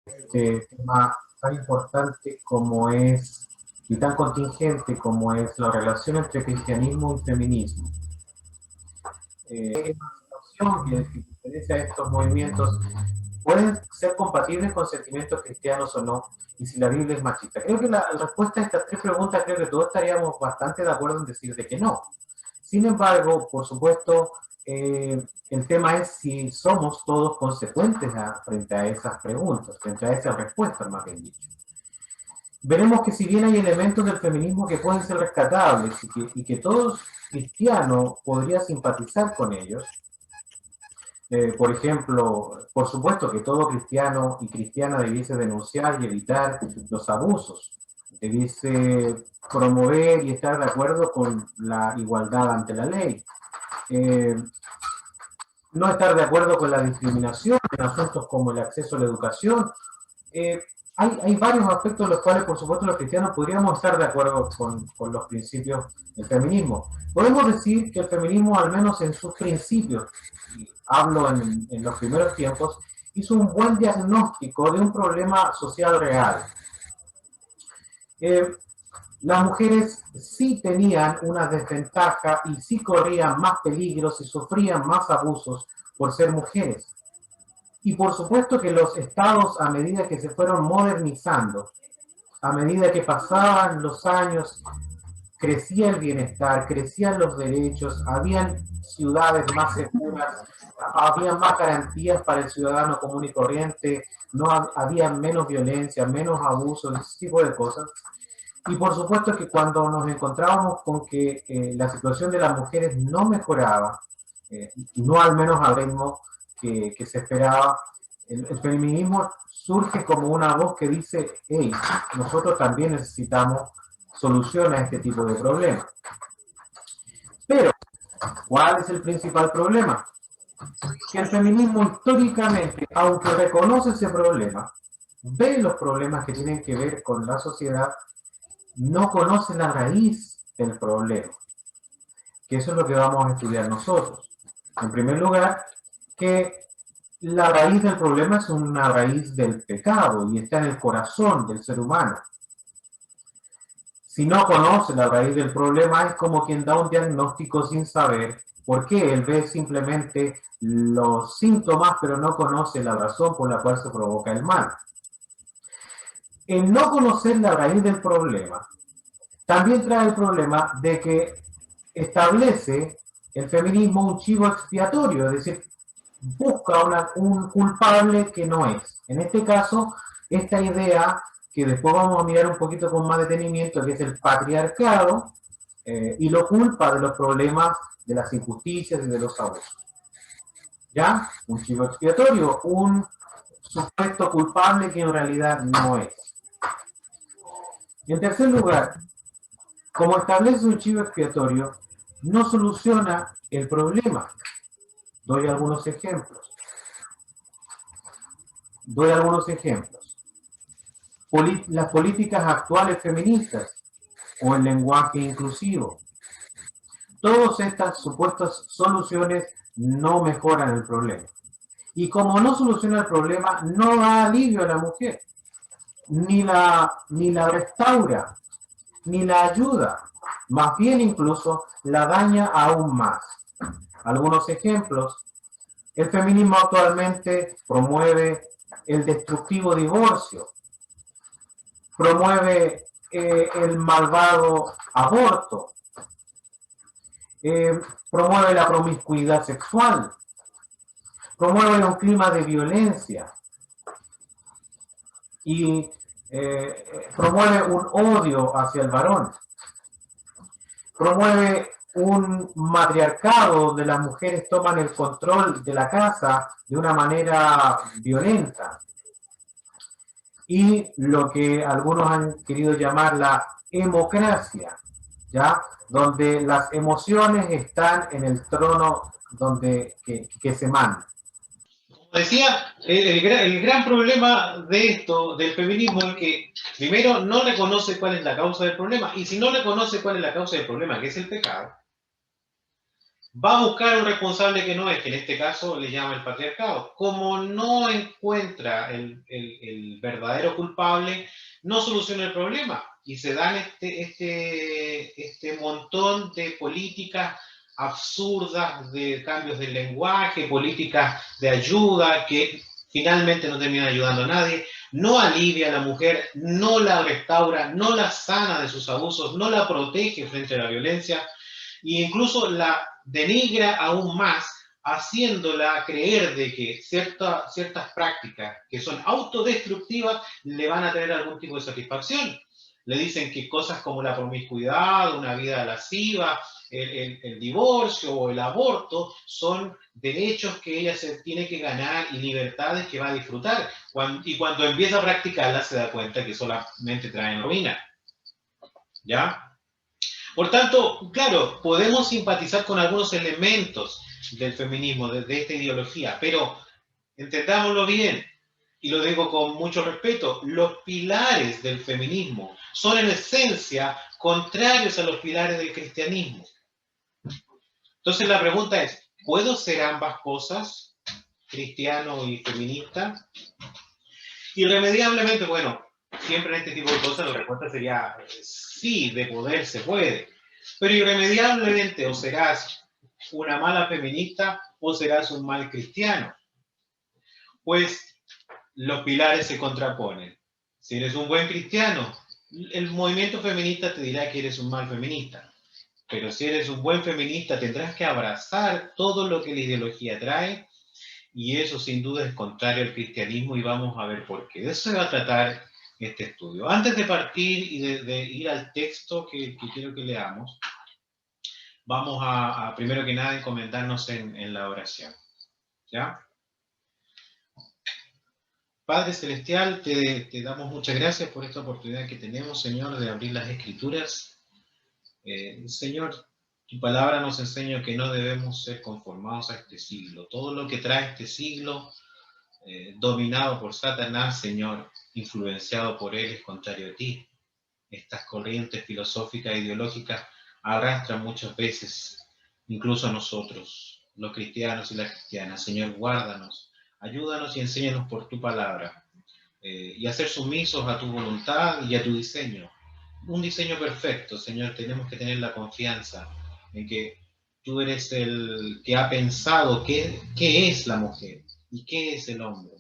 este tema tan importante como es, y tan contingente como es la relación entre cristianismo y feminismo. Que diferencia estos movimientos pueden ser compatibles con sentimientos cristianos o no, y si la Biblia es machista. Creo que la respuesta a estas tres preguntas, creo que todos estaríamos bastante de acuerdo en decir de que no. Sin embargo, por supuesto, el tema es si somos todos consecuentes frente a esas preguntas, frente a esas respuestas, más bien dicho. Veremos que si bien hay elementos del feminismo que pueden ser rescatables y que todo cristiano podría simpatizar con ellos, por ejemplo, por supuesto que todo cristiano y cristiana debiese denunciar y evitar los abusos, debiese promover y estar de acuerdo con la igualdad ante la ley, eh, no estar de acuerdo con la discriminación en asuntos como el acceso a la educación. Eh, hay varios aspectos en los cuales, por supuesto, los cristianos podríamos estar de acuerdo con los principios del feminismo. Podemos decir que el feminismo, al menos en sus principios, y hablo en los primeros tiempos, hizo un buen diagnóstico de un problema social real. Eh, las mujeres sí tenían una desventaja y sí corrían más peligros y sufrían más abusos por ser mujeres. Y por supuesto que los estados, a medida que se fueron modernizando, a medida que pasaban los años, crecía el bienestar, crecían los derechos, habían ciudades más seguras, había más garantías para el ciudadano común y corriente, no había menos violencia, menos abusos, ese tipo de cosas. Y por supuesto que cuando nos encontrábamos con que la situación de las mujeres no mejoraba, no al menos al ritmo que se esperaba, el feminismo surge como una voz que dice, hey, nosotros también necesitamos solución a este tipo de problemas. Pero, ¿cuál es el principal problema? Que el feminismo históricamente, aunque reconoce ese problema, ve los problemas que tienen que ver con la sociedad, no conoce la raíz del problema, que eso es lo que vamos a estudiar nosotros. En primer lugar, que la raíz del problema es una raíz del pecado y está en el corazón del ser humano. Si no conoce la raíz del problema, es como quien da un diagnóstico sin saber por qué. Él ve simplemente los síntomas, pero no conoce la razón por la cual se provoca el mal. El no conocer la raíz del problema también trae el problema de que establece el feminismo un chivo expiatorio, es decir, busca un culpable que no es. En este caso, esta idea que después vamos a mirar un poquito con más detenimiento, que es el patriarcado, y lo culpa de los problemas, de las injusticias y de los abusos. ¿Ya? Un chivo expiatorio, un supuesto culpable que en realidad no es. Y en tercer lugar, como establece un chivo expiatorio, no soluciona el problema. Doy algunos ejemplos. Las políticas actuales feministas o el lenguaje inclusivo. Todas estas supuestas soluciones no mejoran el problema. Y como no soluciona el problema, no da alivio a la mujer, ni la restaura, ni la ayuda, más bien incluso la daña aún más. Algunos ejemplos: el feminismo actualmente promueve el destructivo divorcio, promueve el malvado aborto, promueve la promiscuidad sexual, promueve un clima de violencia y promueve un odio hacia el varón, promueve un matriarcado donde las mujeres toman el control de la casa de una manera violenta, y lo que algunos han querido llamar la emocracia, ¿ya? Donde las emociones están en el trono que se manda. Como decía, el gran problema de esto, del feminismo, es que primero no reconoce cuál es la causa del problema, y si no reconoce cuál es la causa del problema, que es el pecado, va a buscar un responsable que no es, que en este caso le llama el patriarcado. Como no encuentra el verdadero culpable, no soluciona el problema. Y se dan este montón de políticas absurdas, de cambios del lenguaje, políticas de ayuda que finalmente no terminan ayudando a nadie, no alivia a la mujer, no la restaura, no la sana de sus abusos, no la protege frente a la violencia, e incluso la denigra aún más, haciéndola creer de que ciertas prácticas que son autodestructivas le van a tener algún tipo de satisfacción. Le dicen que cosas como la promiscuidad, una vida lasciva, el divorcio o el aborto son derechos que ella se tiene que ganar y libertades que va a disfrutar. Y cuando empieza a practicarlas se da cuenta que solamente traen ruina. ¿Ya? Por tanto, claro, podemos simpatizar con algunos elementos del feminismo, de esta ideología, pero entendámoslo bien, y lo digo con mucho respeto, los pilares del feminismo son en esencia contrarios a los pilares del cristianismo. Entonces la pregunta es, ¿puedo ser ambas cosas, cristiano y feminista? Irremediablemente, bueno, siempre en este tipo de cosas la respuesta sería sí, de poder se puede. Pero irremediablemente o serás una mala feminista o serás un mal cristiano. Pues los pilares se contraponen. Si eres un buen cristiano, el movimiento feminista te dirá que eres un mal feminista. Pero si eres un buen feminista, tendrás que abrazar todo lo que la ideología trae, y eso sin duda es contrario al cristianismo, y vamos a ver por qué. De eso se va a tratar este estudio. Antes de partir y de ir al texto que quiero que leamos, vamos a primero que nada encomendarnos en la oración. ¿Ya? Padre Celestial, te damos muchas gracias por esta oportunidad que tenemos, Señor, de abrir las Escrituras. Señor, tu palabra nos enseña que no debemos ser conformados a este siglo. Todo lo que trae este siglo, dominado por Satanás, Señor, influenciado por él, es contrario a ti. Estas corrientes filosóficas e ideológicas arrastran muchas veces, incluso a nosotros, los cristianos y las cristianas. Señor, guárdanos, ayúdanos y enséñanos por tu palabra, y a ser sumisos a tu voluntad y a tu diseño. Un diseño perfecto, Señor. Tenemos que tener la confianza en que tú eres el que ha pensado qué es la mujer y qué es el hombre.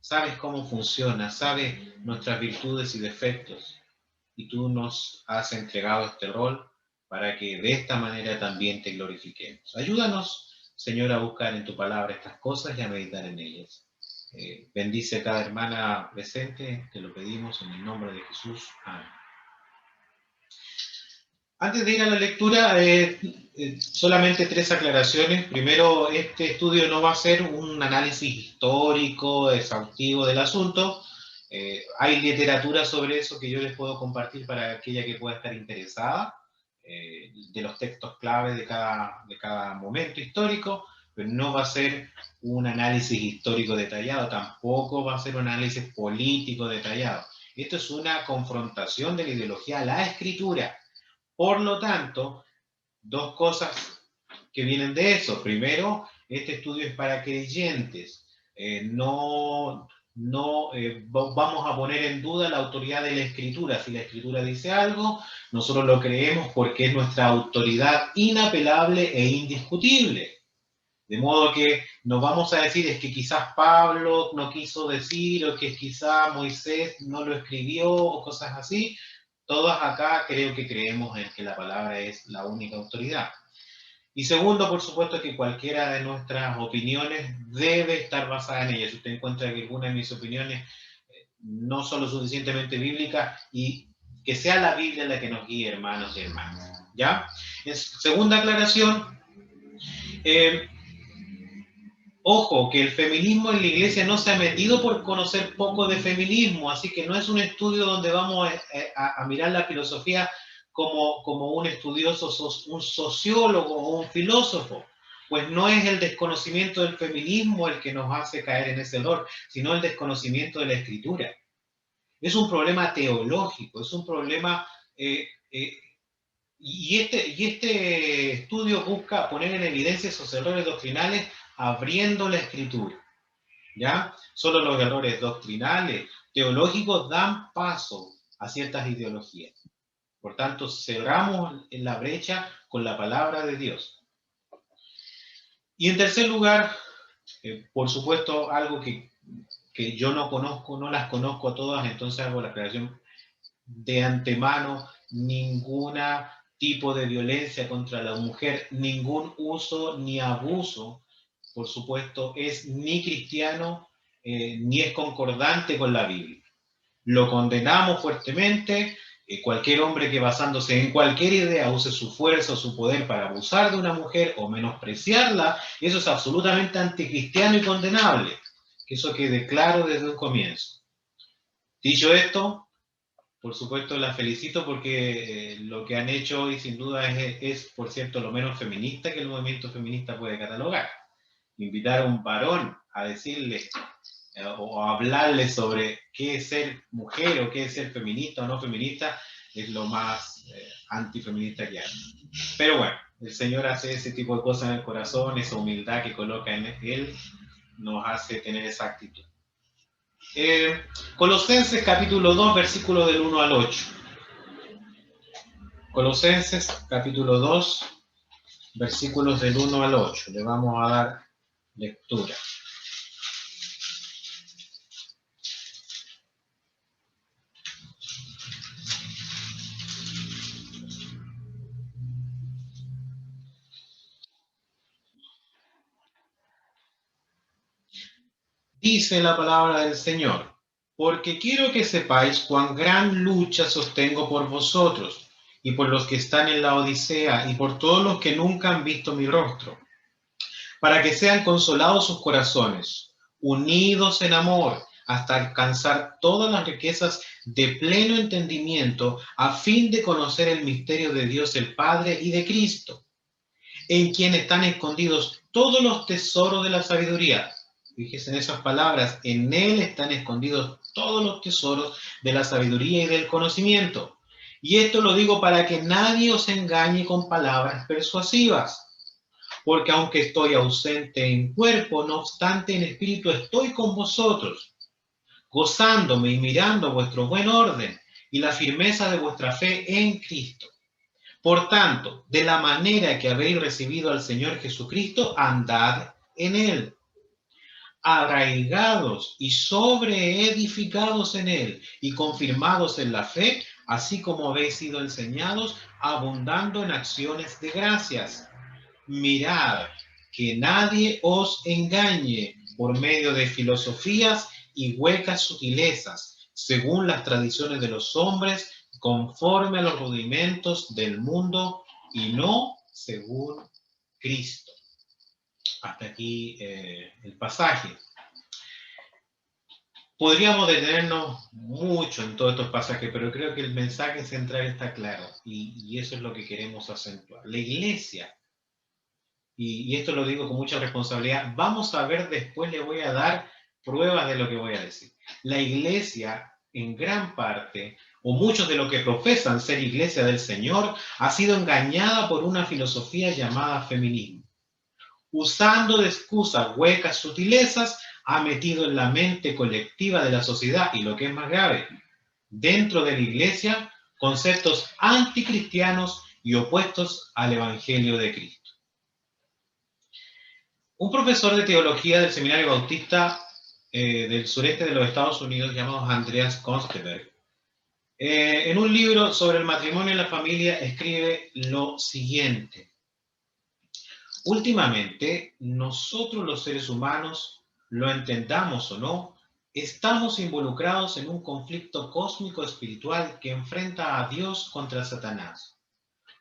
Sabes cómo funciona, sabes nuestras virtudes y defectos, y tú nos has entregado este rol para que de esta manera también te glorifiquemos. Ayúdanos, Señor, a buscar en tu palabra estas cosas y a meditar en ellas. Bendice a cada hermana presente, te lo pedimos en el nombre de Jesús. Amén. Antes de ir a la lectura, solamente 3 aclaraciones. Primero, este estudio no va a ser un análisis histórico, exhaustivo del asunto. Hay literatura sobre eso que yo les puedo compartir para aquella que pueda estar interesada, de los textos clave de cada momento histórico, pero no va a ser un análisis histórico detallado, tampoco va a ser un análisis político detallado. Esto es una confrontación de la ideología a la escritura. Por lo tanto, 2 cosas que vienen de eso. Primero, este estudio es para creyentes. No vamos a poner en duda la autoridad de la Escritura. Si la Escritura dice algo, nosotros lo creemos porque es nuestra autoridad inapelable e indiscutible. De modo que no vamos a decir es que quizás Pablo no quiso decir, o que quizás Moisés no lo escribió, o cosas así. Todas acá creo que creemos en que la palabra es la única autoridad. Y segundo, por supuesto, que cualquiera de nuestras opiniones debe estar basada en ella. Si usted encuentra que alguna de mis opiniones no son lo suficientemente bíblicas, y que sea la Biblia la que nos guíe, hermanos y hermanas. ¿Ya? Segunda aclaración, ojo, que el feminismo en la iglesia no se ha metido por conocer poco de feminismo, así que no es un estudio donde vamos a mirar la filosofía como un estudioso, un sociólogo o un filósofo. Pues no es el desconocimiento del feminismo el que nos hace caer en ese error, sino el desconocimiento de la escritura. Es un problema teológico, es un problema Y este estudio busca poner en evidencia esos errores doctrinales abriendo la escritura, ¿ya? Solo los errores doctrinales, teológicos, dan paso a ciertas ideologías. Por tanto, cerramos en la brecha con la palabra de Dios. Y en tercer lugar, por supuesto, algo que yo no conozco, no las conozco a todas, entonces hago la aclaración de antemano: ninguna tipo de violencia contra la mujer, ningún uso ni abuso, por supuesto, es ni cristiano ni es concordante con la Biblia. Lo condenamos fuertemente. Cualquier hombre que basándose en cualquier idea use su fuerza o su poder para abusar de una mujer o menospreciarla, eso es absolutamente anticristiano y condenable. Que eso quede claro desde un comienzo. Dicho esto, por supuesto la felicito porque lo que han hecho hoy sin duda es, por cierto, lo menos feminista que el movimiento feminista puede catalogar. Invitar a un varón a decirle o hablarle sobre qué es ser mujer o qué es ser feminista o no feminista es lo más antifeminista que hay. Pero bueno, el Señor hace ese tipo de cosas en el corazón, esa humildad que coloca en Él nos hace tener esa actitud. Colosenses capítulo 2, versículo del 1 al 8. Colosenses capítulo 2, versículos del 1 al 8. Le vamos a dar lectura. Dice la palabra del Señor: porque quiero que sepáis cuán gran lucha sostengo por vosotros, y por los que están en la Odisea, y por todos los que nunca han visto mi rostro, para que sean consolados sus corazones, unidos en amor, hasta alcanzar todas las riquezas de pleno entendimiento, a fin de conocer el misterio de Dios el Padre y de Cristo, en quien están escondidos todos los tesoros de la sabiduría. Fíjense en esas palabras: en Él están escondidos todos los tesoros de la sabiduría y del conocimiento. Y esto lo digo para que nadie os engañe con palabras persuasivas. Porque aunque estoy ausente en cuerpo, no obstante en espíritu estoy con vosotros, gozándome y mirando vuestro buen orden y la firmeza de vuestra fe en Cristo. Por tanto, de la manera que habéis recibido al Señor Jesucristo, andad en Él, arraigados y sobreedificados en Él, y confirmados en la fe, así como habéis sido enseñados, abundando en acciones de gracias. Mirad que nadie os engañe por medio de filosofías y huecas sutilezas, según las tradiciones de los hombres, conforme a los rudimentos del mundo y no según Cristo. Hasta aquí el pasaje. Podríamos detenernos mucho en todos estos pasajes, pero creo que el mensaje central está claro y eso es lo que queremos acentuar. La iglesia, y esto lo digo con mucha responsabilidad, vamos a ver después, le voy a dar pruebas de lo que voy a decir. La iglesia, en gran parte, o muchos de los que profesan ser iglesia del Señor, ha sido engañada por una filosofía llamada feminismo. Usando de excusas huecas sutilezas, ha metido en la mente colectiva de la sociedad, y lo que es más grave, dentro de la iglesia, conceptos anticristianos y opuestos al Evangelio de Cristo. Un profesor de teología del Seminario Bautista del sureste de los Estados Unidos, llamado Andreas Konsteberg, en un libro sobre el matrimonio y la familia, escribe lo siguiente: últimamente, nosotros los seres humanos, lo entendamos o no, estamos involucrados en un conflicto cósmico espiritual que enfrenta a Dios contra Satanás,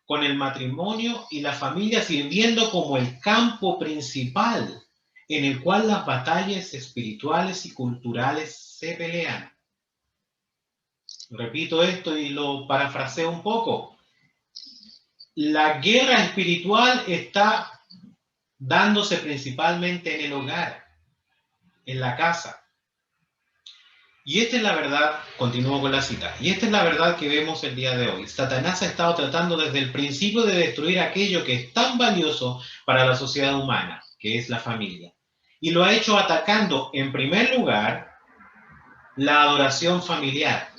con el matrimonio y la familia sirviendo como el campo principal en el cual las batallas espirituales y culturales se pelean. Repito esto y lo parafraseo un poco. La guerra espiritual está dándose principalmente en el hogar, en la casa. Y esta es la verdad, continúo con la cita, y esta es la verdad que vemos el día de hoy. Satanás ha estado tratando desde el principio de destruir aquello que es tan valioso para la sociedad humana, que es la familia. Y lo ha hecho atacando, en primer lugar, la adoración familiar,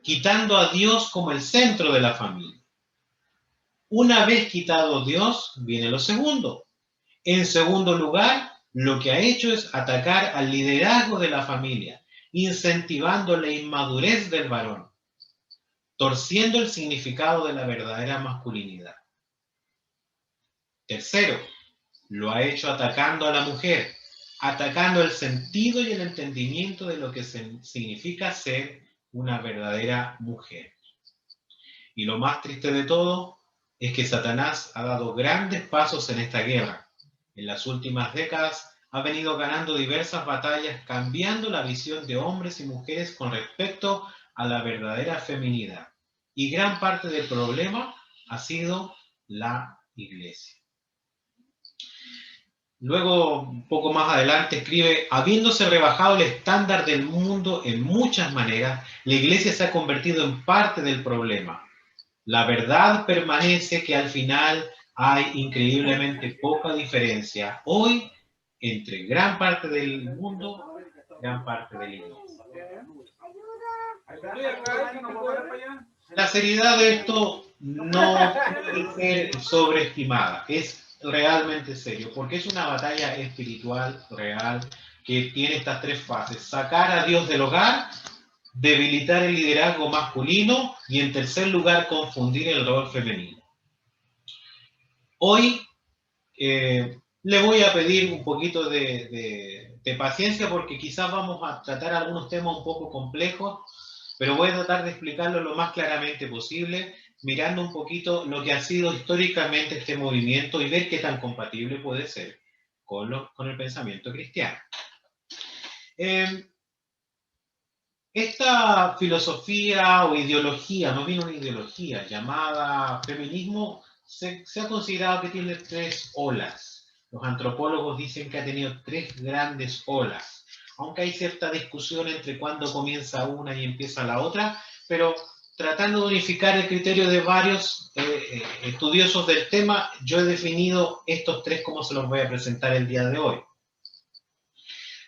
quitando a Dios como el centro de la familia. Una vez quitado Dios, viene lo segundo. En segundo lugar, lo que ha hecho es atacar al liderazgo de la familia, incentivando la inmadurez del varón, torciendo el significado de la verdadera masculinidad. Tercero, lo ha hecho atacando a la mujer, atacando el sentido y el entendimiento de lo que significa ser una verdadera mujer. Y lo más triste de todo es que Satanás ha dado grandes pasos en esta guerra. En las últimas décadas ha venido ganando diversas batallas, cambiando la visión de hombres y mujeres con respecto a la verdadera feminidad. Y gran parte del problema ha sido la iglesia. Luego, un poco más adelante, escribe, habiéndose rebajado el estándar del mundo en muchas maneras, la iglesia se ha convertido en parte del problema. La verdad permanece que al final hay increíblemente poca diferencia hoy entre gran parte del mundo y gran parte de la iglesia. La seriedad de esto no puede ser sobreestimada, es realmente serio, porque es una batalla espiritual real que tiene estas tres fases: sacar a Dios del hogar, debilitar el liderazgo masculino y, en tercer lugar, confundir el rol femenino. Hoy le voy a pedir un poquito de paciencia, porque quizás vamos a tratar algunos temas un poco complejos, pero voy a tratar de explicarlo lo más claramente posible, mirando un poquito lo que ha sido históricamente este movimiento y ver qué tan compatible puede ser con el pensamiento cristiano. Esta filosofía o ideología, no bien una ideología, llamada feminismo, se ha considerado que tiene tres olas. Los antropólogos dicen que ha tenido tres grandes olas, aunque hay cierta discusión entre cuándo comienza una y empieza la otra, pero tratando de unificar el criterio de varios estudiosos del tema, yo he definido estos tres como se los voy a presentar el día de hoy.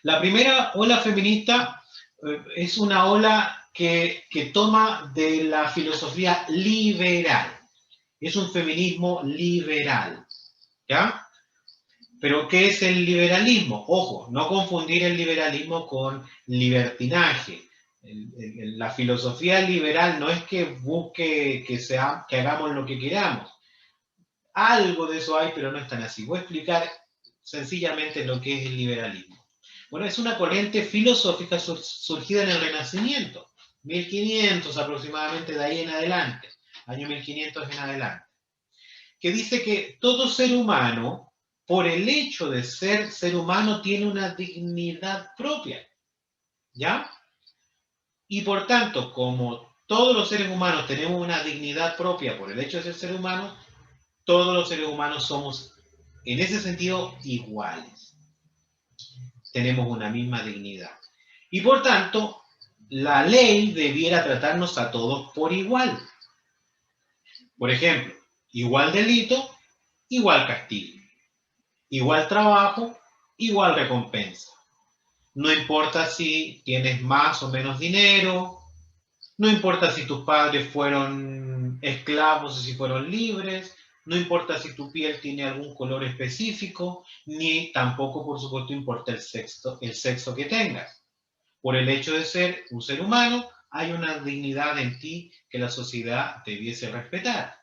La primera ola feminista es una ola que toma de la filosofía liberal. Es un feminismo liberal, ¿ya? Pero ¿qué es el liberalismo? Ojo, no confundir el liberalismo con libertinaje. La filosofía liberal no es que busque que hagamos lo que queramos. Algo de eso hay, pero no es tan así. Voy a explicar sencillamente lo que es el liberalismo. Bueno, es una corriente filosófica surgida en el Renacimiento, 1500 aproximadamente, de ahí en adelante, año 1500 en adelante, que dice que todo ser humano, por el hecho de ser humano, tiene una dignidad propia, ¿ya? Y por tanto, como todos los seres humanos tenemos una dignidad propia por el hecho de ser humano, todos los seres humanos somos, en ese sentido, iguales. Tenemos una misma dignidad. Y por tanto, la ley debiera tratarnos a todos por igual. Por ejemplo, igual delito, igual castigo. Igual trabajo, igual recompensa. No importa si tienes más o menos dinero, no importa si tus padres fueron esclavos o si fueron libres, no importa si tu piel tiene algún color específico, ni tampoco, por supuesto, importa el sexo que tengas. Por el hecho de ser un ser humano, hay una dignidad en ti que la sociedad debiese respetar.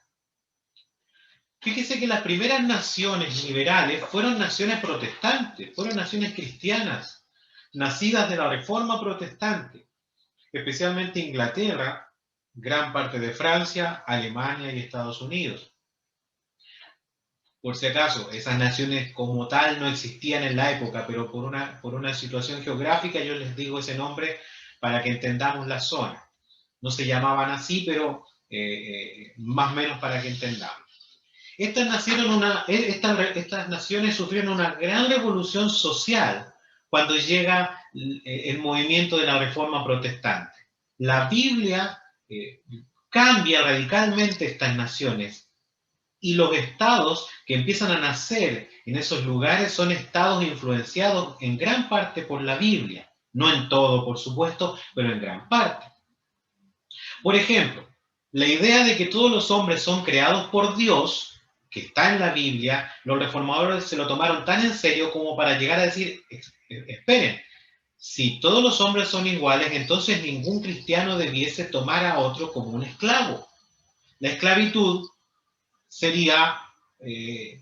Fíjese que las primeras naciones liberales fueron naciones protestantes, fueron naciones cristianas, nacidas de la Reforma Protestante, especialmente Inglaterra, gran parte de Francia, Alemania y Estados Unidos. Por si acaso, esas naciones como tal no existían en la época, pero por una situación geográfica yo les digo ese nombre para que entendamos la zona. No se llamaban así, pero más o menos para que entendamos. Estas naciones sufrieron una gran revolución social cuando llega el movimiento de la Reforma Protestante. La Biblia cambia radicalmente estas naciones y los estados que empiezan a nacer en esos lugares son estados influenciados en gran parte por la Biblia. No en todo, por supuesto, pero en gran parte. Por ejemplo, la idea de que todos los hombres son creados por Dios, que está en la Biblia, los reformadores se lo tomaron tan en serio como para llegar a decir, esperen, si todos los hombres son iguales, entonces ningún cristiano debiese tomar a otro como un esclavo. La esclavitud sería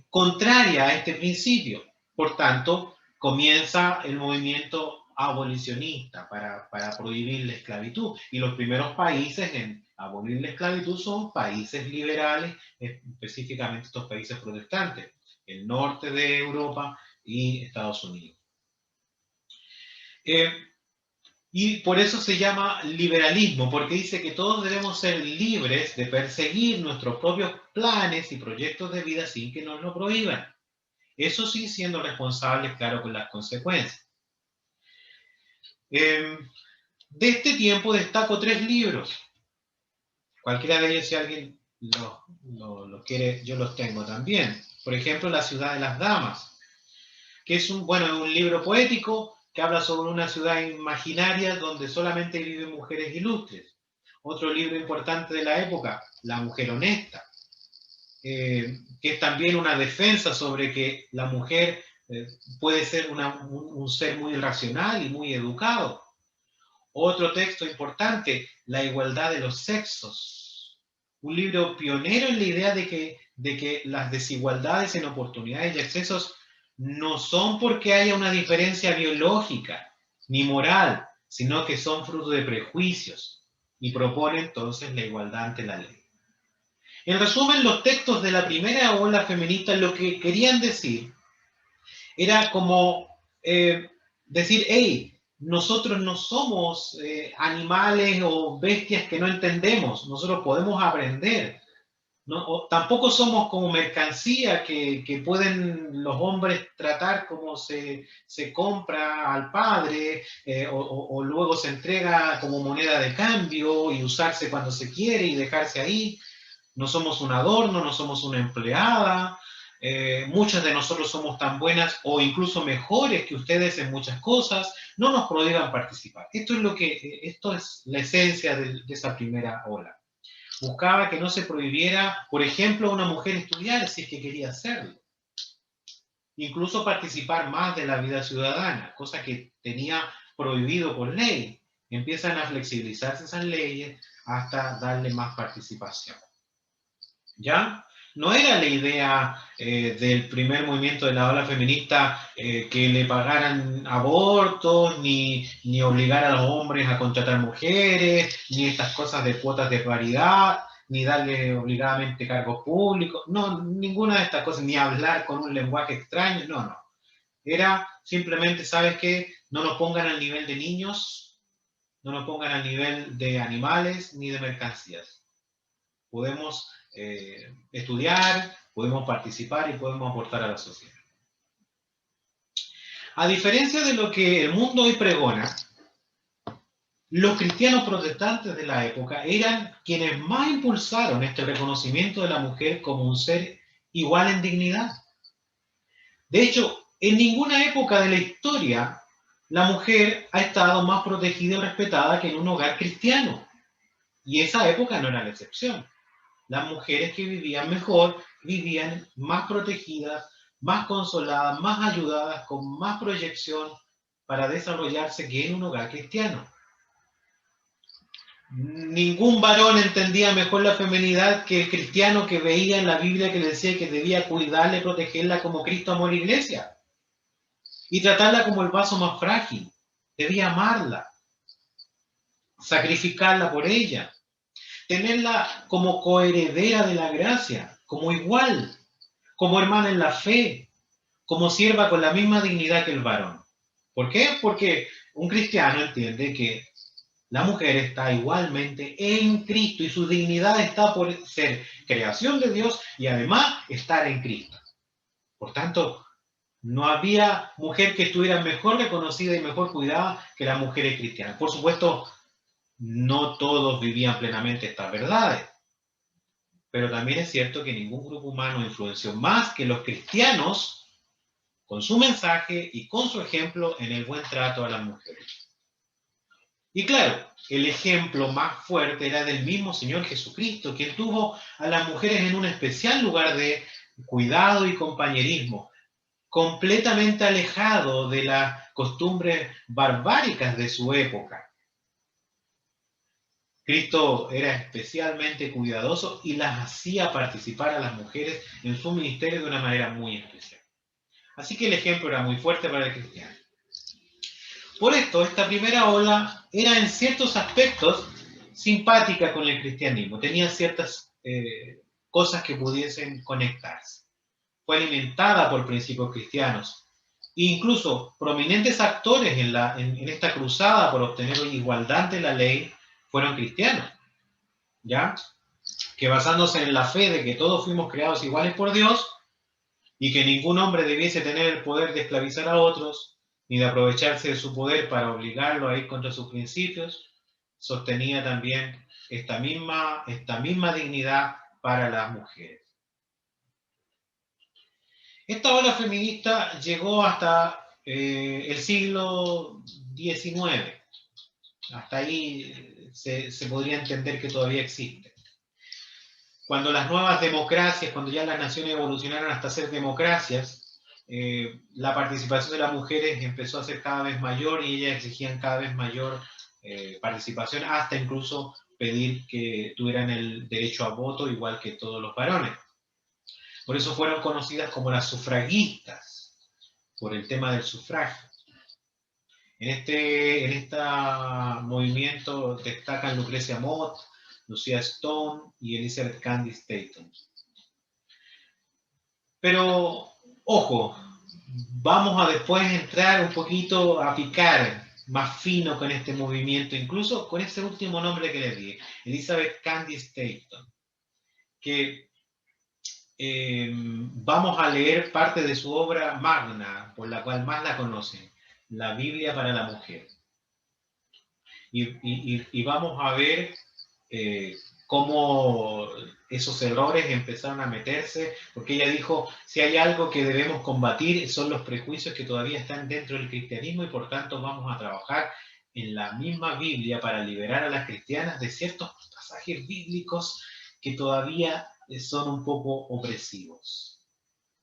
contraria a este principio. Por tanto, comienza el movimiento abolicionista para prohibir la esclavitud. Y los primeros países en abolir la esclavitud son países liberales, específicamente estos países protestantes, el norte de Europa y Estados Unidos. Y por eso se llama liberalismo, porque dice que todos debemos ser libres de perseguir nuestros propios planes y proyectos de vida sin que nos lo prohíban. Eso sí, siendo responsables, claro, con las consecuencias. De este tiempo destaco 3 libros. Cualquiera de ellos, si alguien lo quiere, yo los tengo también. Por ejemplo, La ciudad de las damas, que es un libro poético que habla sobre una ciudad imaginaria donde solamente viven mujeres ilustres. Otro libro importante de la época, La mujer honesta, que es también una defensa sobre que la mujer puede ser un ser muy racional y muy educado. Otro texto importante, La igualdad de los sexos, un libro pionero en la idea de que las desigualdades en oportunidades y accesos no son porque haya una diferencia biológica ni moral, sino que son fruto de prejuicios, y propone entonces la igualdad ante la ley. En resumen, los textos de la primera ola feminista lo que querían decir era como decir, hey, nosotros no somos animales o bestias que no entendemos, nosotros podemos aprender. ¿No? Tampoco somos como mercancía que pueden los hombres tratar como se compra al padre o luego se entrega como moneda de cambio y usarse cuando se quiere y dejarse ahí. No somos un adorno, no somos una empleada. Muchas de nosotros somos tan buenas o incluso mejores que ustedes en muchas cosas. No nos prohíban participar. Esto es la esencia de esa primera ola. Buscaba que no se prohibiera, por ejemplo, a una mujer estudiar si es que quería hacerlo. Incluso participar más de la vida ciudadana, cosa que tenía prohibido por ley. Empiezan a flexibilizarse esas leyes hasta darle más participación. ¿Ya? No era la idea del primer movimiento de la ola feminista que le pagaran abortos, ni obligar a los hombres a contratar mujeres, ni estas cosas de cuotas de paridad, ni darle obligadamente cargos públicos. No, ninguna de estas cosas, ni hablar con un lenguaje extraño, no. Era simplemente, ¿sabes qué? No nos pongan al nivel de niños, no nos pongan al nivel de animales, ni de mercancías. Podemos estudiar, podemos participar y podemos aportar a la sociedad. A diferencia de lo que el mundo hoy pregona, los cristianos protestantes de la época eran quienes más impulsaron este reconocimiento de la mujer como un ser igual en dignidad. De hecho, en ninguna época de la historia la mujer ha estado más protegida y respetada que en un hogar cristiano. Y esa época no era la excepción. Las mujeres que vivían mejor, vivían más protegidas, más consoladas, más ayudadas, con más proyección para desarrollarse que en un hogar cristiano. Ningún varón entendía mejor la feminidad que el cristiano que veía en la Biblia que le decía que debía cuidarla y protegerla como Cristo amó a la iglesia. Y tratarla como el vaso más frágil. Debía amarla, sacrificarla por ella, tenerla como coheredera de la gracia, como igual, como hermana en la fe, como sierva con la misma dignidad que el varón. ¿Por qué? Porque un cristiano entiende que la mujer está igualmente en Cristo y su dignidad está por ser creación de Dios y además estar en Cristo. Por tanto, No había mujer que estuviera mejor reconocida y mejor cuidada que las mujeres cristianas. Por supuesto, no todos vivían plenamente estas verdades, pero también es cierto que ningún grupo humano influenció más que los cristianos con su mensaje y con su ejemplo en el buen trato a las mujeres. Y claro, el ejemplo más fuerte era del mismo Señor Jesucristo, quien tuvo a las mujeres en un especial lugar de cuidado y compañerismo, completamente alejado de las costumbres barbáricas de su época. Cristo era especialmente cuidadoso y las hacía participar a las mujeres en su ministerio de una manera muy especial. Así que el ejemplo era muy fuerte para el cristiano. Por esto, esta primera ola era en ciertos aspectos simpática con el cristianismo, tenía ciertas cosas que pudiesen conectarse. Fue alimentada por principios cristianos. E incluso prominentes actores en esta cruzada por obtener igualdad de la ley fueron cristianos, ¿ya? Que basándose en la fe de que todos fuimos creados iguales por Dios y que ningún hombre debiese tener el poder de esclavizar a otros, ni de aprovecharse de su poder para obligarlo a ir contra sus principios, sostenía también esta misma dignidad para las mujeres. Esta ola feminista llegó hasta el siglo XIX. Hasta ahí se podría entender que todavía existe. Cuando las nuevas democracias, cuando ya las naciones evolucionaron hasta ser democracias, la participación de las mujeres empezó a ser cada vez mayor y ellas exigían cada vez mayor participación, hasta incluso pedir que tuvieran el derecho a voto igual que todos los varones. Por eso fueron conocidas como las sufragistas, por el tema del sufragio. En este movimiento destacan Lucrecia Mott, Lucia Stone y Elizabeth Cady Stanton. Pero, ojo, vamos a después entrar un poquito a picar más fino con este movimiento, incluso con ese último nombre que le di, Elizabeth Cady Stanton, que vamos a leer parte de su obra magna, por la cual más la conocen, la Biblia para la mujer. Y vamos a ver cómo esos errores empezaron a meterse, porque ella dijo, si hay algo que debemos combatir son los prejuicios que todavía están dentro del cristianismo y por tanto vamos a trabajar en la misma Biblia para liberar a las cristianas de ciertos pasajes bíblicos que todavía son un poco opresivos.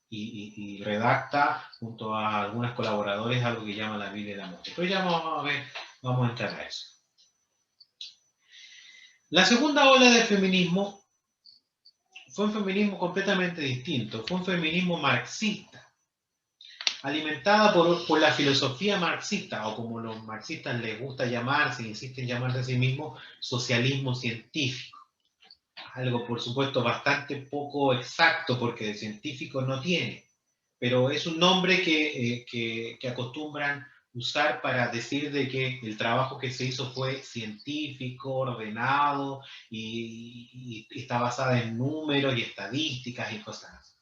Y redacta junto a algunos colaboradores algo que llama la Biblia de la mujer. Pero ya vamos a ver, vamos a entrar a eso. La segunda ola del feminismo fue un feminismo completamente distinto, fue un feminismo marxista, alimentada por la filosofía marxista, o como los marxistas les gusta llamarse, insisten llamarse a sí mismos, socialismo científico. Algo, por supuesto, bastante poco exacto, porque de científico no tiene, pero es un nombre que acostumbran usar para decir de que el trabajo que se hizo fue científico, ordenado y está basada en números y estadísticas y cosas así.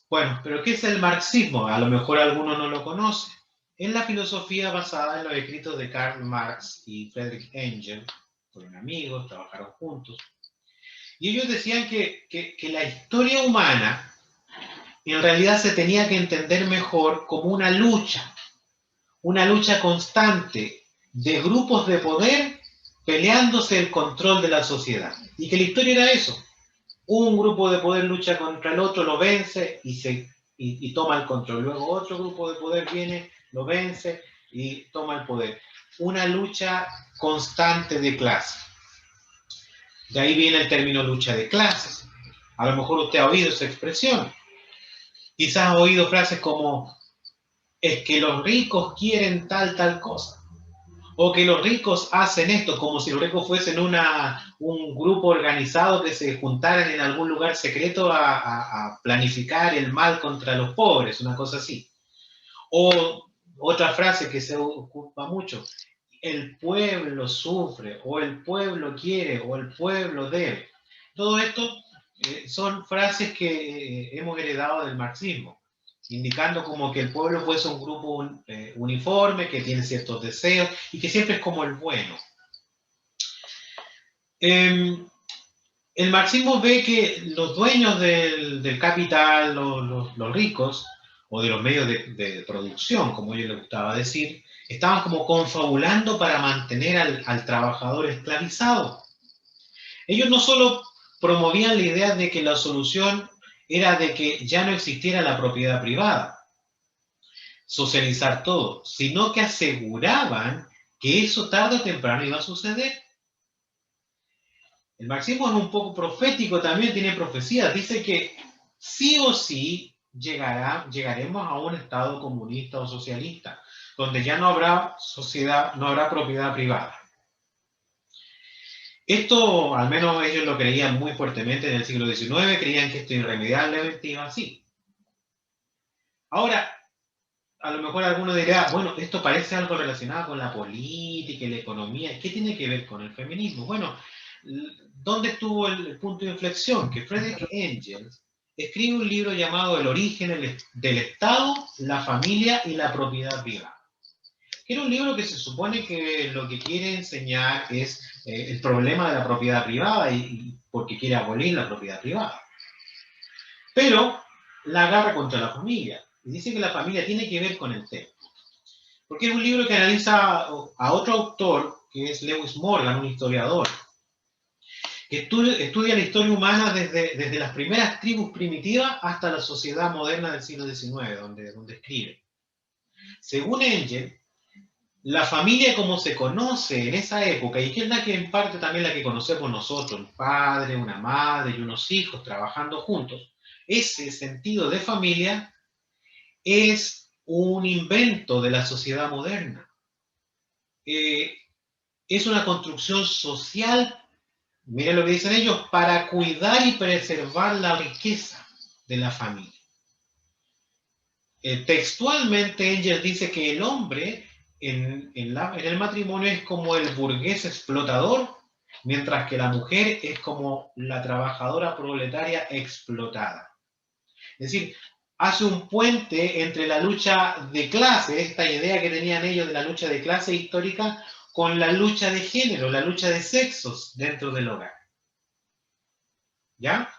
Bueno, pero ¿qué es el marxismo? A lo mejor alguno no lo conoce. Es la filosofía basada en los escritos de Karl Marx y Friedrich Engels, fueron amigos, trabajaron juntos. Y ellos decían que la historia humana en realidad se tenía que entender mejor como una lucha constante de grupos de poder peleándose el control de la sociedad. Y que la historia era eso. Un grupo de poder lucha contra el otro, lo vence y toma el control. Luego otro grupo de poder viene, lo vence y toma el poder. Una lucha constante de clases. De ahí viene el término lucha de clases. A lo mejor usted ha oído esa expresión. Quizás ha oído frases como es que los ricos quieren tal cosa, o que los ricos hacen esto, como si los ricos fuesen un grupo organizado que se juntaran en algún lugar secreto a planificar el mal contra los pobres, una cosa así. O otra frase que se ocupa mucho, el pueblo sufre, o el pueblo quiere, o el pueblo debe. Todo esto son frases que hemos heredado del marxismo. indicando como que el pueblo fuese un grupo uniforme, que tiene ciertos deseos y que siempre es como el bueno. El marxismo ve que los dueños del capital, los ricos, o de los medios de producción, como a ellos les gustaba decir, estaban como confabulando para mantener al trabajador esclavizado. Ellos no solo promovían la idea de que la solución era de que ya no existiera la propiedad privada, socializar todo, sino que aseguraban que eso tarde o temprano iba a suceder. El marxismo es un poco profético, también tiene profecías. Dice que sí o sí llegaremos a un estado comunista o socialista, donde ya no habrá sociedad, no habrá propiedad privada. Esto, al menos ellos lo creían muy fuertemente en el siglo XIX, creían que esto irremediablemente iba así. Ahora, a lo mejor alguno dirá, bueno, esto parece algo relacionado con la política y la economía. ¿Qué tiene que ver con el feminismo? Bueno, ¿dónde estuvo el punto de inflexión? Que Friedrich Engels escribe un libro llamado El origen del Estado, la familia y la propiedad privada. Era un libro que se supone que lo que quiere enseñar es el problema de la propiedad privada y porque quiere abolir la propiedad privada. Pero la agarra contra la familia y dice que la familia tiene que ver con el tema. Porque es un libro que analiza a otro autor, que es Lewis Morgan, un historiador, que estudia la historia humana desde las primeras tribus primitivas hasta la sociedad moderna del siglo XIX, donde escribe. Según Engels, la familia como se conoce en esa época, y que es la que en parte también la que conocemos nosotros, un padre, una madre y unos hijos trabajando juntos, ese sentido de familia es un invento de la sociedad moderna. Es una construcción social, miren lo que dicen ellos, para cuidar y preservar la riqueza de la familia. Textualmente, Engels dice que el hombre en el matrimonio es como el burgués explotador, mientras que la mujer es como la trabajadora proletaria explotada. Es decir, hace un puente entre la lucha de clase, esta idea que tenían ellos de la lucha de clase histórica, con la lucha de género, la lucha de sexos dentro del hogar. ¿Ya?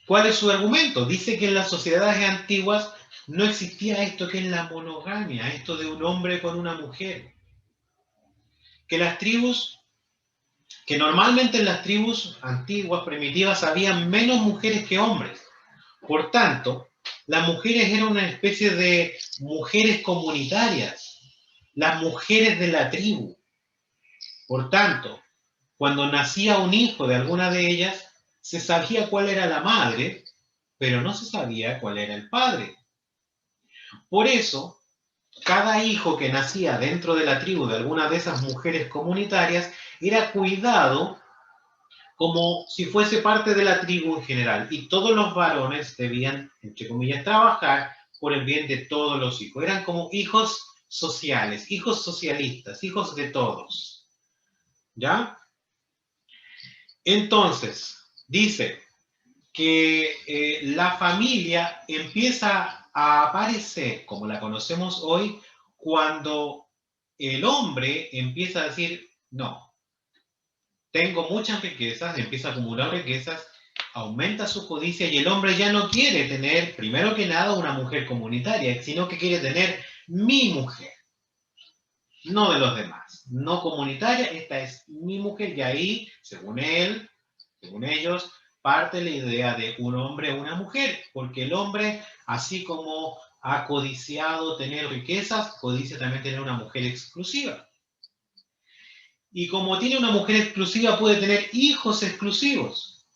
¿Cuál es su argumento? Dice que en las sociedades antiguas no existía esto que es la monogamia, esto de un hombre con una mujer. Que las tribus, que normalmente en las tribus antiguas, primitivas, había menos mujeres que hombres. Por tanto, las mujeres eran una especie de mujeres comunitarias, las mujeres de la tribu. Por tanto, cuando nacía un hijo de alguna de ellas, se sabía cuál era la madre, pero no se sabía cuál era el padre. Por eso, cada hijo que nacía dentro de la tribu de alguna de esas mujeres comunitarias era cuidado como si fuese parte de la tribu en general. Y todos los varones debían, entre comillas, trabajar por el bien de todos los hijos. Eran como hijos sociales, hijos socialistas, hijos de todos. ¿Ya? Entonces, dice que la familia empieza a aparecer, como la conocemos hoy, cuando el hombre empieza a decir, no, tengo muchas riquezas, empieza a acumular riquezas, aumenta su codicia y el hombre ya no quiere tener, primero que nada, una mujer comunitaria, sino que quiere tener mi mujer, no de los demás, no comunitaria, esta es mi mujer y ahí, según él, según ellos, parte la idea de un hombre o una mujer, porque el hombre, así como ha codiciado tener riquezas, codicia también tener una mujer exclusiva. Y como tiene una mujer exclusiva, puede tener hijos exclusivos,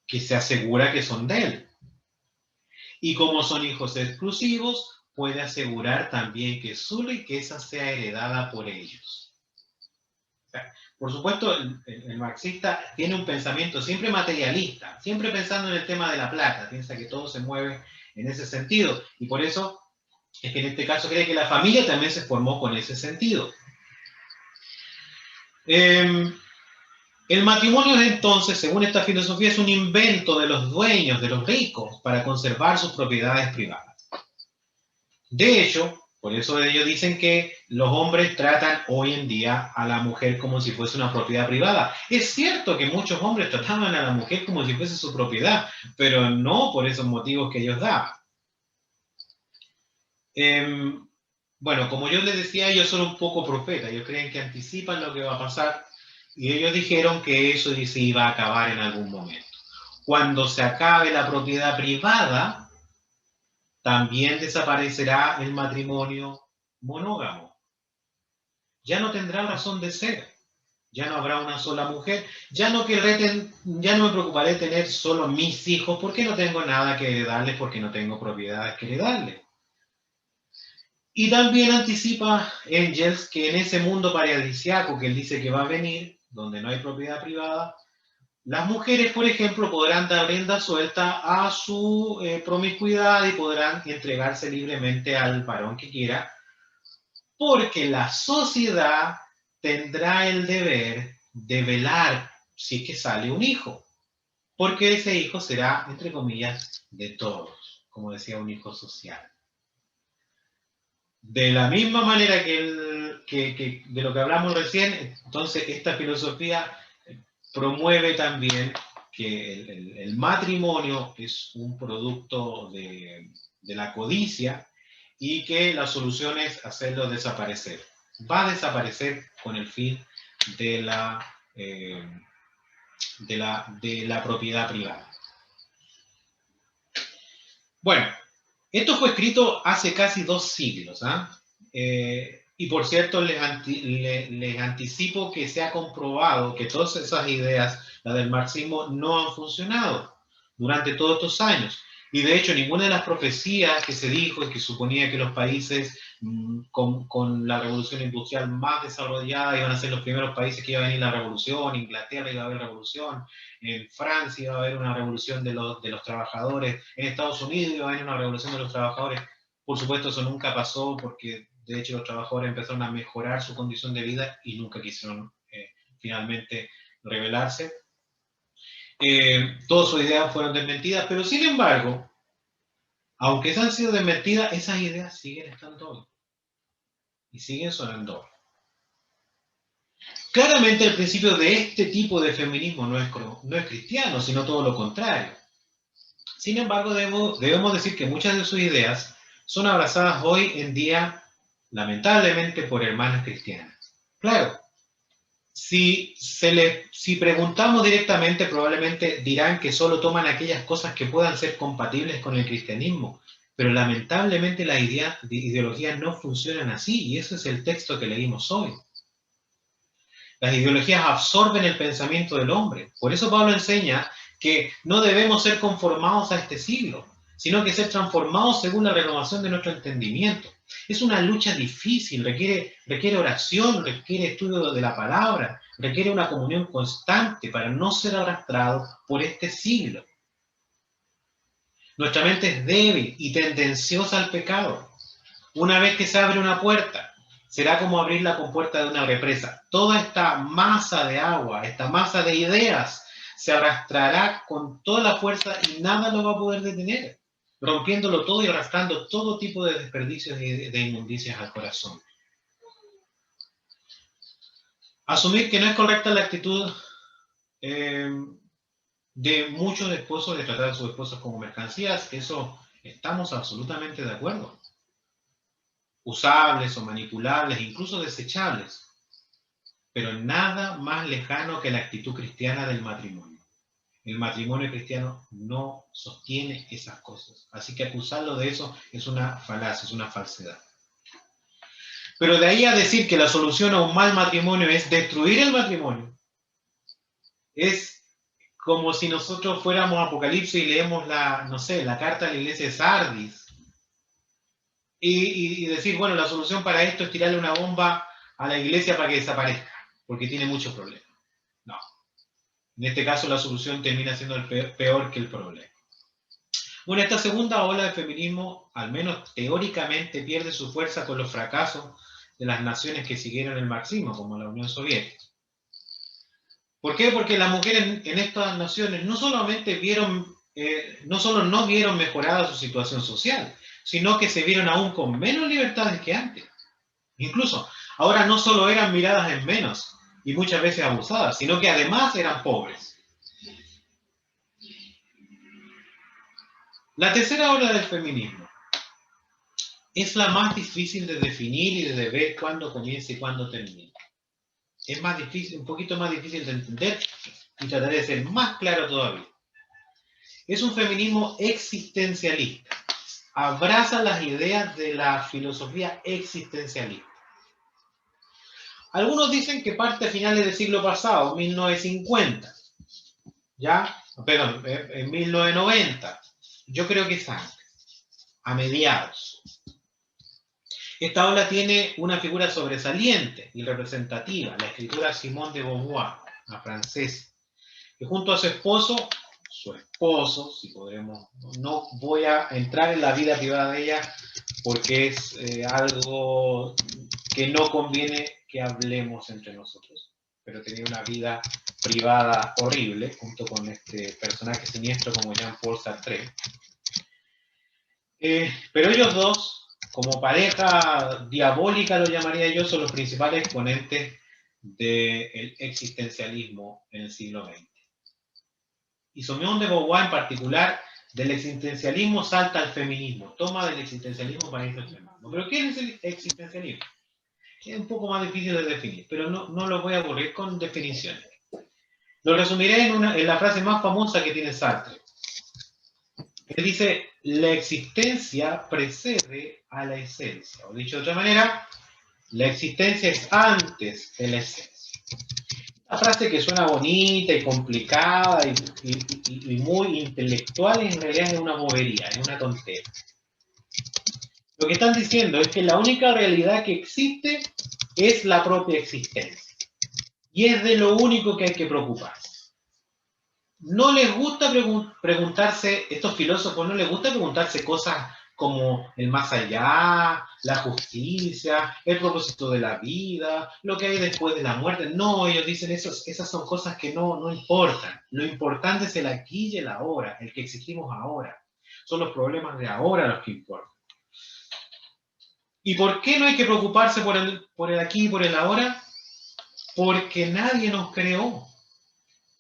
que se asegura que son de él. Y como son hijos exclusivos, puede asegurar también que su riqueza sea heredada por ellos. O sea, por supuesto, el marxista tiene un pensamiento siempre materialista, siempre pensando en el tema de la plata, piensa que todo se mueve en ese sentido. Y por eso es que en este caso cree que la familia también se formó con ese sentido. El matrimonio entonces, según esta filosofía, es un invento de los dueños, de los ricos, para conservar sus propiedades privadas. De hecho, por eso ellos dicen que los hombres tratan hoy en día a la mujer como si fuese una propiedad privada. Es cierto que muchos hombres trataban a la mujer como si fuese su propiedad, pero no por esos motivos que ellos daban. Bueno, como yo les decía, ellos son un poco profetas, ellos creen que anticipan lo que va a pasar y ellos dijeron que eso se iba a acabar en algún momento. Cuando se acabe la propiedad privada, también desaparecerá el matrimonio monógamo. Ya no tendrá razón de ser, ya no habrá una sola mujer, ya no me preocuparé de tener solo mis hijos porque no tengo nada que heredarles, porque no tengo propiedades que heredarles. Y también anticipa Engels que en ese mundo paradisiaco que él dice que va a venir, donde no hay propiedad privada, las mujeres, por ejemplo, podrán dar rienda suelta a su promiscuidad y podrán entregarse libremente al varón que quiera, porque la sociedad tendrá el deber de velar si es que sale un hijo, porque ese hijo será, entre comillas, de todos, como decía, un hijo social. De la misma manera que de lo que hablamos recién, entonces esta filosofía promueve también que el matrimonio es un producto de la codicia y que la solución es hacerlo desaparecer. Va a desaparecer con el fin de la propiedad privada. Bueno, esto fue escrito hace casi 2 siglos, y por cierto, les anticipo que se ha comprobado que todas esas ideas, las del marxismo, no han funcionado durante todos estos años. Y de hecho, ninguna de las profecías que se dijo y que suponía que los países con la revolución industrial más desarrollada iban a ser los primeros países que iba a venir la revolución, Inglaterra iba a haber revolución, en Francia iba a haber una revolución de los trabajadores, en Estados Unidos iba a haber una revolución de los trabajadores. Por supuesto, eso nunca pasó porque de hecho los trabajadores empezaron a mejorar su condición de vida y nunca quisieron finalmente rebelarse. Todas sus ideas fueron desmentidas, pero sin embargo, aunque esas han sido desmentidas, esas ideas siguen estando hoy y siguen sonando hoy. Claramente el principio de este tipo de feminismo no es cristiano, sino todo lo contrario. Sin embargo, debemos decir que muchas de sus ideas son abrazadas hoy en día, lamentablemente, por hermanas cristianas. Claro, si preguntamos directamente, probablemente dirán que solo toman aquellas cosas que puedan ser compatibles con el cristianismo, pero lamentablemente las ideologías no funcionan así, y ese es el texto que leímos hoy. Las ideologías absorben el pensamiento del hombre. Por eso Pablo enseña que no debemos ser conformados a este siglo, sino que ser transformados según la renovación de nuestro entendimiento. Es una lucha difícil, requiere oración, requiere estudio de la palabra, requiere una comunión constante para no ser arrastrado por este siglo. Nuestra mente es débil y tendenciosa al pecado. Una vez que se abre una puerta, será como abrir la compuerta de una represa. Toda esta masa de agua, esta masa de ideas, se arrastrará con toda la fuerza y nada lo va a poder detener, rompiéndolo todo y arrastrando todo tipo de desperdicios y de inmundicias al corazón. Asumir que no es correcta la actitud de muchos esposos de tratar a sus esposas como mercancías, eso estamos absolutamente de acuerdo. Usables o manipulables, incluso desechables, pero nada más lejano que la actitud cristiana del matrimonio. El matrimonio cristiano no sostiene esas cosas, así que acusarlo de eso es una falacia, es una falsedad. Pero de ahí a decir que la solución a un mal matrimonio es destruir el matrimonio, es como si nosotros fuéramos a Apocalipsis y leemos la carta de la iglesia de Sardis, y decir, bueno, la solución para esto es tirarle una bomba a la iglesia para que desaparezca, porque tiene muchos problemas. No. En este caso la solución termina siendo peor que el problema. Bueno, esta segunda ola de feminismo, al menos teóricamente, pierde su fuerza con los fracasos de las naciones que siguieron el marxismo, como la Unión Soviética. ¿Por qué? Porque las mujeres en estas naciones no solamente no solo no vieron mejorada su situación social, sino que se vieron aún con menos libertades que antes. Incluso, ahora no solo eran miradas en menos y muchas veces abusadas, sino que además eran pobres. La tercera ola del feminismo es la más difícil de definir y de ver cuándo comienza y cuándo termina. Es más difícil, un poquito más difícil de entender y trataré de ser más claro todavía. Es un feminismo existencialista. Abraza las ideas de la filosofía existencialista. Algunos dicen que parte a finales del siglo pasado, 1950, ¿ya? Perdón, en 1990. Yo creo que es antes, a mediados. Esta ola tiene una figura sobresaliente y representativa, la escritora Simone de Beauvoir, la francesa, que junto a su esposo, si podremos, no voy a entrar en la vida privada de ella porque es algo que no conviene que hablemos entre nosotros, pero tenía una vida privada horrible, junto con este personaje siniestro como Jean-Paul Sartre. Pero ellos dos, como pareja diabólica lo llamaría yo, son los principales exponentes del existencialismo en el siglo XX. Y Simone de Beauvoir en particular, del existencialismo salta al feminismo, toma del existencialismo para irse al feminismo. ¿Pero qué es el existencialismo? Es un poco más difícil de definir, pero no lo voy a aburrir con definiciones. Lo resumiré en la frase más famosa que tiene Sartre. Él dice, la existencia precede a la esencia. O dicho de otra manera, la existencia es antes de la esencia. Una frase que suena bonita y complicada y muy intelectual, en realidad es una bobería, es una tontería. Lo que están diciendo es que la única realidad que existe es la propia existencia. Y es de lo único que hay que preocuparse. No les gusta preguntarse, estos filósofos no les gusta preguntarse cosas como el más allá, la justicia, el propósito de la vida, lo que hay después de la muerte. No, ellos dicen esas son cosas que no importan. Lo importante es el aquí y el ahora, el que existimos ahora. Son los problemas de ahora los que importan. ¿Y por qué no hay que preocuparse por el aquí y por el ahora? Porque nadie nos creó.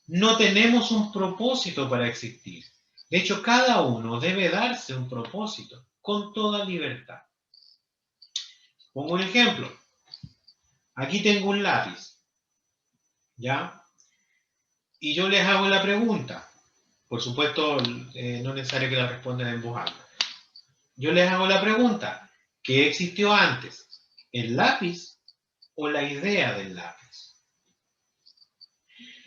No tenemos un propósito para existir. De hecho, cada uno debe darse un propósito con toda libertad. Pongo un ejemplo. Aquí tengo un lápiz, ¿ya? Y yo les hago la pregunta. Por supuesto, no es necesario que la respondan en voz alta. Yo les hago la pregunta. ¿Qué existió antes? ¿El lápiz o la idea del lápiz?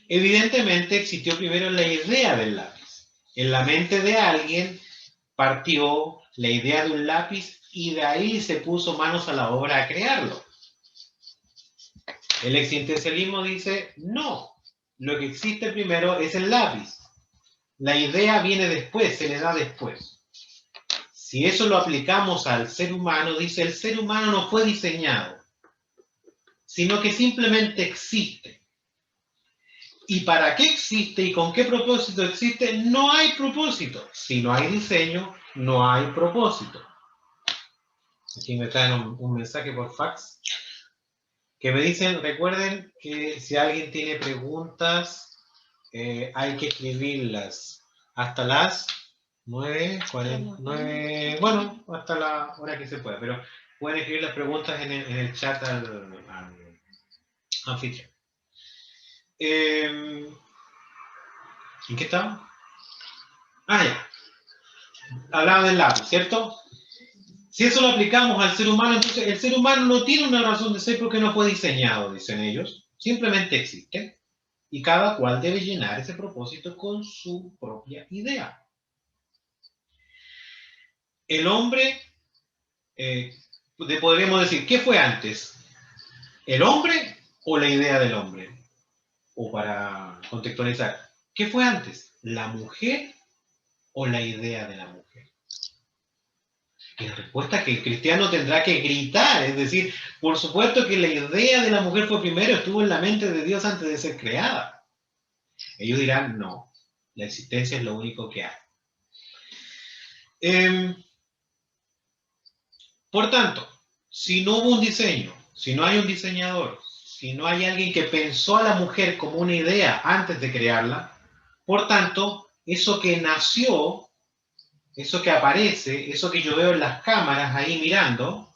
Evidentemente existió primero la idea del lápiz. En la mente de alguien partió la idea de un lápiz y de ahí se puso manos a la obra a crearlo. El existencialismo dice, no, lo que existe primero es el lápiz. La idea viene después, se le da después. Si eso lo aplicamos al ser humano, dice, el ser humano no fue diseñado, sino que simplemente existe. ¿Y para qué existe y con qué propósito existe? No hay propósito. Si no hay diseño, no hay propósito. Aquí me traen un mensaje por fax que me dicen, recuerden que si alguien tiene preguntas, hay que escribirlas hasta las 9:49, bueno, hasta la hora que se pueda, pero pueden escribir las preguntas en el chat al anfitrión. ¿En qué estaba? Ya. Hablaba del lápiz, ¿cierto? Si eso lo aplicamos al ser humano, entonces el ser humano no tiene una razón de ser porque no fue diseñado, dicen ellos. Simplemente existe. Y cada cual debe llenar ese propósito con su propia idea. El hombre, podríamos decir, ¿qué fue antes? ¿El hombre o la idea del hombre? O para contextualizar, ¿qué fue antes? ¿La mujer o la idea de la mujer? Y la respuesta es que el cristiano tendrá que gritar, es decir, por supuesto que la idea de la mujer fue primero, estuvo en la mente de Dios antes de ser creada. Ellos dirán, no, la existencia es lo único que hay. Por tanto, si no hubo un diseño, si no hay un diseñador, si no hay alguien que pensó a la mujer como una idea antes de crearla, por tanto, eso que nació, eso que aparece, eso que yo veo en las cámaras ahí mirando,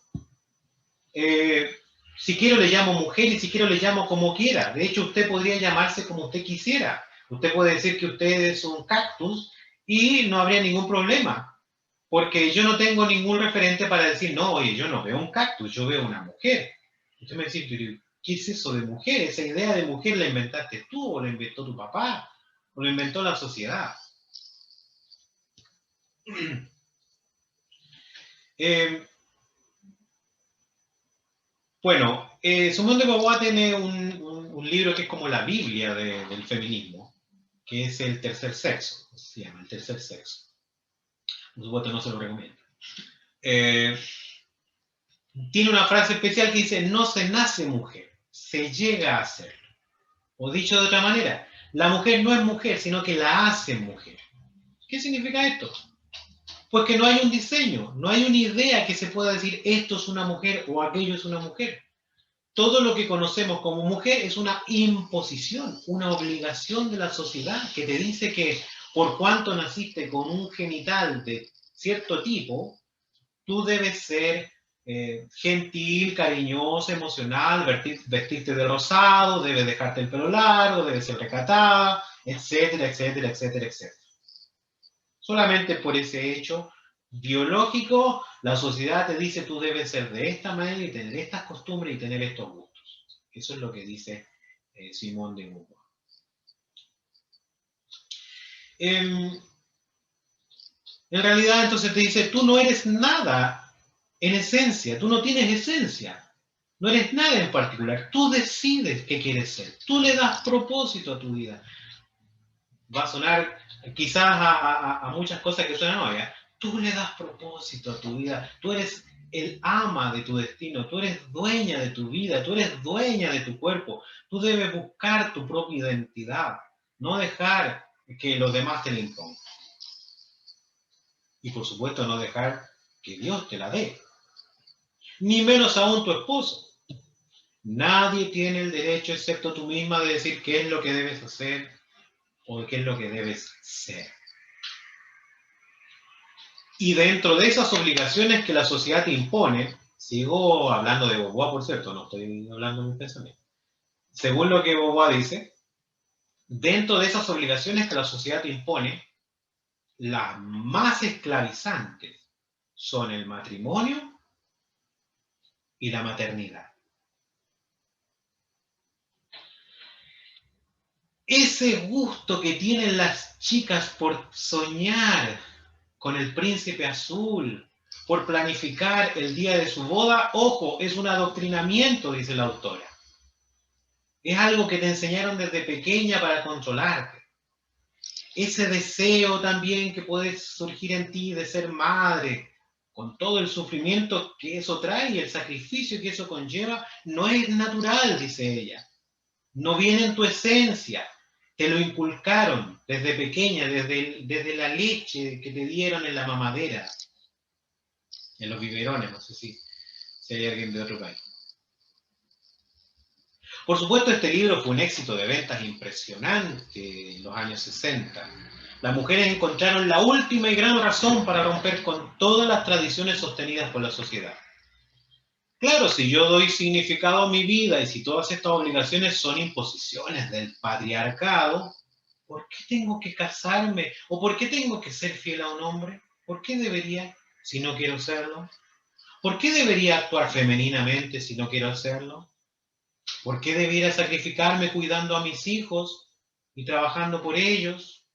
si quiero le llamo mujer y si quiero le llamo como quiera. De hecho, usted podría llamarse como usted quisiera. Usted puede decir que usted es un cactus y no habría ningún problema. Porque yo no tengo ningún referente para decir, no, oye, yo no veo un cactus, yo veo una mujer. Usted me dice, pero ¿qué es eso de mujer? Esa idea de mujer la inventaste tú, o la inventó tu papá, o la inventó la sociedad. Bueno, Simone de Beauvoir tiene un libro que es como la Biblia del feminismo, que es El tercer sexo, se llama El tercer sexo. Por supuesto no se lo recomiendo. Tiene una frase especial que dice, no se nace mujer, se llega a ser. O dicho de otra manera, la mujer no es mujer, sino que la hacen mujer. ¿Qué significa esto? Pues que no hay un diseño, no hay una idea que se pueda decir esto es una mujer o aquello es una mujer. Todo lo que conocemos como mujer es una imposición, una obligación de la sociedad que te dice que por cuanto naciste con un genital de cierto tipo, tú debes ser gentil, cariñosa, emocional, vestirte de rosado, debes dejarte el pelo largo, debes ser recatada, etcétera, etcétera, etcétera, etcétera. Solamente por ese hecho biológico, la sociedad te dice tú debes ser de esta manera y tener estas costumbres y tener estos gustos. Eso es lo que dice Simone de Beauvoir. En realidad, entonces te dice, tú no eres nada en esencia, tú no tienes esencia, no eres nada en particular, tú decides qué quieres ser, tú le das propósito a tu vida. Va a sonar quizás a muchas cosas que suenan obvias. Tú le das propósito a tu vida, tú eres el ama de tu destino, tú eres dueña de tu vida, tú eres dueña de tu cuerpo, tú debes buscar tu propia identidad, no dejar que los demás te la impongan. Y por supuesto no dejar que Dios te la dé, ni menos aún tu esposo. Nadie tiene el derecho, excepto tú misma, de decir qué es lo que debes hacer o qué es lo que debes ser. Y dentro de esas obligaciones que la sociedad te impone, sigo hablando de Beauvoir, por cierto, no estoy hablando de mi pensamiento. Según lo que Beauvoir dice, dentro de esas obligaciones que la sociedad te impone, las más esclavizantes son el matrimonio y la maternidad. Ese gusto que tienen las chicas por soñar con el príncipe azul, por planificar el día de su boda, ojo, es un adoctrinamiento, dice la autora. Es algo que te enseñaron desde pequeña para controlarte. Ese deseo también que puede surgir en ti de ser madre, con todo el sufrimiento que eso trae y el sacrificio que eso conlleva, no es natural, dice ella. No viene en tu esencia. Te lo inculcaron desde pequeña, desde la leche que te dieron en la mamadera, en los biberones, no sé si hay alguien de otro país. Por supuesto, este libro fue un éxito de ventas impresionante en los años 60. Las mujeres encontraron la última y gran razón para romper con todas las tradiciones sostenidas por la sociedad. Claro, si yo doy significado a mi vida y si todas estas obligaciones son imposiciones del patriarcado, ¿por qué tengo que casarme? ¿O por qué tengo que ser fiel a un hombre? ¿Por qué debería si no quiero serlo? ¿Por qué debería actuar femeninamente si no quiero hacerlo? ¿Por qué debiera sacrificarme cuidando a mis hijos y trabajando por ellos?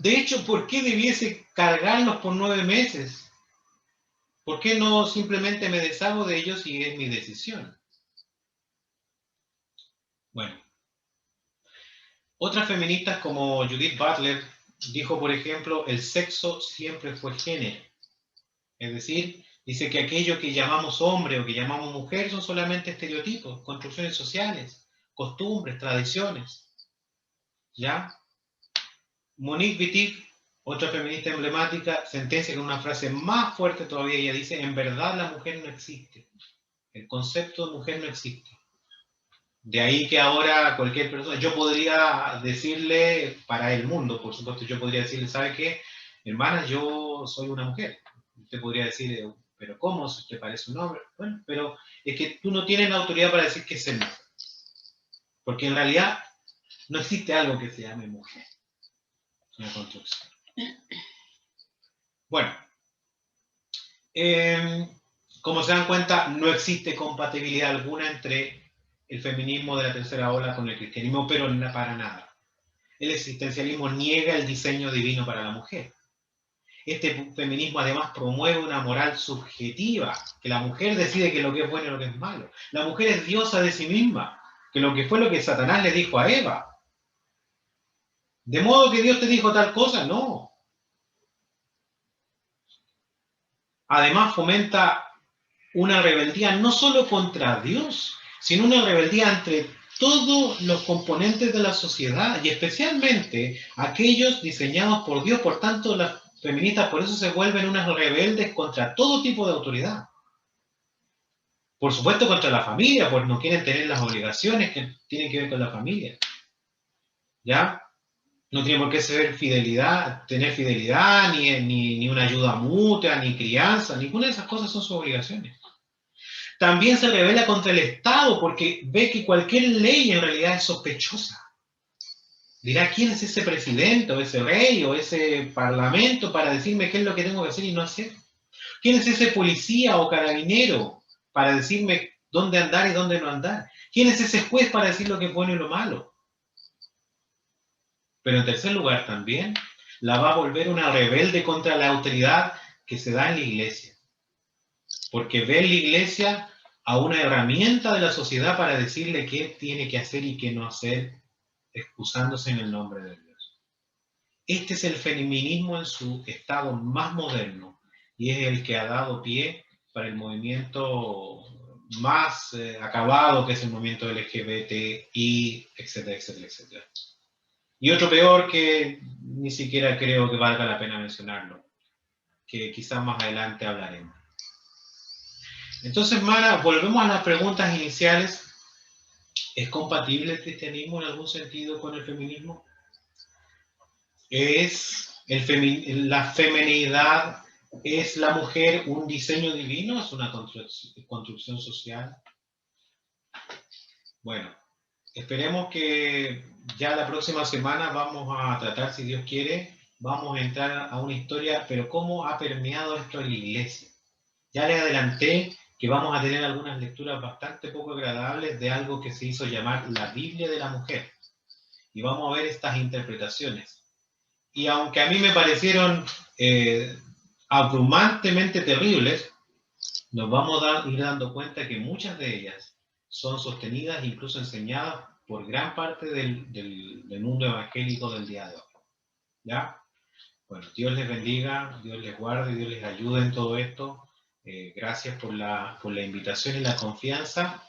De hecho, ¿por qué debiese cargarlos por 9 meses? ¿Por qué no simplemente me deshago de ellos y es mi decisión? Bueno, otras feministas como Judith Butler dijo, por ejemplo, el sexo siempre fue género. Es decir, dice que aquello que llamamos hombre o que llamamos mujer son solamente estereotipos, construcciones sociales. costumbres, tradiciones. ¿Ya? Monique Wittig, otra feminista emblemática, sentencia con una frase más fuerte todavía. Ella dice, en verdad la mujer no existe. El concepto de mujer no existe. De ahí que ahora cualquier persona, yo podría decirle, para el mundo, por supuesto, yo podría decirle, ¿sabe qué? Hermana, yo soy una mujer. Usted podría decir, pero ¿cómo? Si usted parece un hombre. Bueno, pero es que tú no tienes la autoridad para decir que es el mujer. Porque en realidad no existe algo que se llame mujer. Es una construcción. Bueno, como se dan cuenta, no existe compatibilidad alguna entre el feminismo de la tercera ola con el cristianismo, pero para nada. El existencialismo niega el diseño divino para la mujer. Este feminismo además promueve una moral subjetiva, que la mujer decide que lo que es bueno y lo que es malo. La mujer es diosa de sí misma, que lo que fue lo que Satanás le dijo a Eva. De modo que Dios te dijo tal cosa, no. Además fomenta una rebeldía no solo contra Dios, sino una rebeldía entre todos los componentes de la sociedad y especialmente aquellos diseñados por Dios. Por tanto, las feministas por eso se vuelven unas rebeldes contra todo tipo de autoridad. Por supuesto contra la familia, pues no quieren tener las obligaciones que tienen que ver con la familia. ¿Ya? No tiene por qué ser fidelidad, tener fidelidad, ni una ayuda mutua, ni crianza, ninguna de esas cosas son sus obligaciones. También se rebela contra el Estado porque ve que cualquier ley en realidad es sospechosa. Dirá, ¿quién es ese presidente o ese rey o ese parlamento para decirme qué es lo que tengo que hacer y no hacer? ¿Quién es ese policía o carabinero para decirme dónde andar y dónde no andar? ¿Quién es ese juez para decir lo que es bueno y lo malo? Pero en tercer lugar también, la va a volver una rebelde contra la autoridad que se da en la iglesia. Porque ve en la iglesia a una herramienta de la sociedad para decirle qué tiene que hacer y qué no hacer, excusándose en el nombre de Dios. Este es el feminismo en su estado más moderno y es el que ha dado pie para el movimiento más acabado, que es el movimiento LGBTI, etcétera, etcétera, etcétera. Y otro peor que ni siquiera creo que valga la pena mencionarlo, que quizás más adelante hablaremos. Entonces, Mara, volvemos a las preguntas iniciales. ¿Es compatible el cristianismo en algún sentido con el feminismo? ¿Es la feminidad, es la mujer un diseño divino? ¿Es una construcción social? Bueno, esperemos que ya la próxima semana vamos a tratar, si Dios quiere, vamos a entrar a una historia, pero cómo ha permeado esto en la iglesia. Ya les adelanté que vamos a tener algunas lecturas bastante poco agradables de algo que se hizo llamar la Biblia de la mujer. Y vamos a ver estas interpretaciones. Y aunque a mí me parecieron abrumantemente terribles, nos vamos a ir dando cuenta que muchas de ellas son sostenidas e incluso enseñadas por gran parte del mundo evangélico del día de hoy. ¿Ya? Bueno, Dios les bendiga, Dios les guarde, Dios les ayude en todo esto. Gracias por la invitación y la confianza.